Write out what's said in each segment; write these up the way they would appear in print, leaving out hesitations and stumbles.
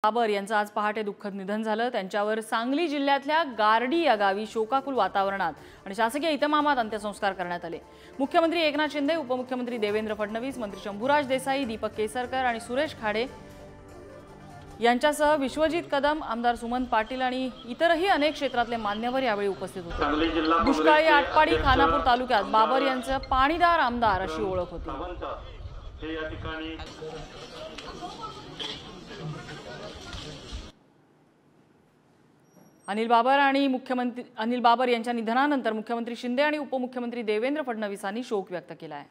बाबर यांचं आज पहाटे दुःखद निधन झालं। त्यांच्यावर सांगली जिल्ह्यातल्या गारडी या गावी शोकाकुल वातावरणात आणि शासकीय इतमामात अंत्यसंस्कार करण्यात आले। मुख्यमंत्री एकनाथ शिंदे, उपमुख्यमंत्री देवेंद्र फडणवीस, मंत्री शंभूराज देसाई, दीपक केसरकर आणि सुरेश खाडे यांच्यासह विश्वजित कदम, आमदार सुमन पाटील आणि इतरही अनेक क्षेत्रातले मान्यवर यावेळी उपस्थित होते। दुष्काळी आटपाडी खानापूर तालुक्यात बाबर यांचं पाणीदार आमदार अशी ओळख होती। अनिल बाबर यांच्या निधनानंतर मुख्यमंत्री शिंदे आणि उपमुख्यमंत्री देवेंद्र फडणवीसांनी शोक व्यक्त केला आहे।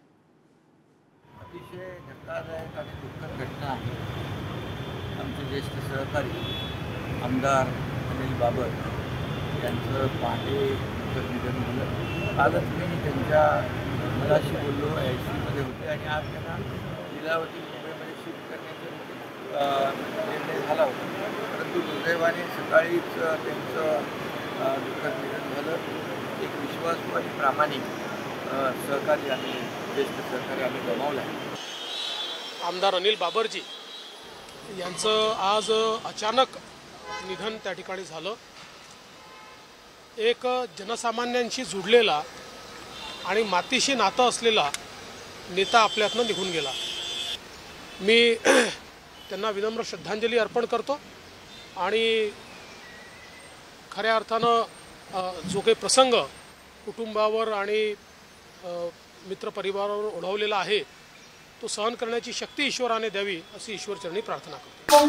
अतिशय धक्कादायक आणि दुःखद घटना आहे। आमचे ज्येष्ठ सहकारी आमदार अनिल बाबर यांचं पहाटे दुःखद निधन झालं। कालच मी त्यांच्या मुलाशी बोललो, IC होते आणि आज त्यांना लीलावती मुंबईमध्ये शिफ्ट करण्याचा निर्णय झाला होता, परंतु दुर्दैवाने सकाळीच त्यांचं दुःखद निधन झालं। एक विश्वासू आणि प्रामाणिक सहकारी आणि ज्येष्ठ सहकारी आम्ही गमावला आहे। आमदार अनिल बाबरजी यांचं आज अचानक निधन त्या ठिकाणी झालं। एक जनसामान्यांशी जुडलेला आणि मातीशी नातं असलेला नेता आपल्यातनं निघून गेला। मी त्यांना विनम्र श्रद्धांजली अर्पण करतो आणि खऱ्या अर्थानं जो काही प्रसंग कुटुंबावर आणि मित्रपरिवारावर ओढवलेला आहे तो सहन करण्याची शक्ती ईश्वराने द्यावी अशी ईश्वरचरणी प्रार्थना करतो।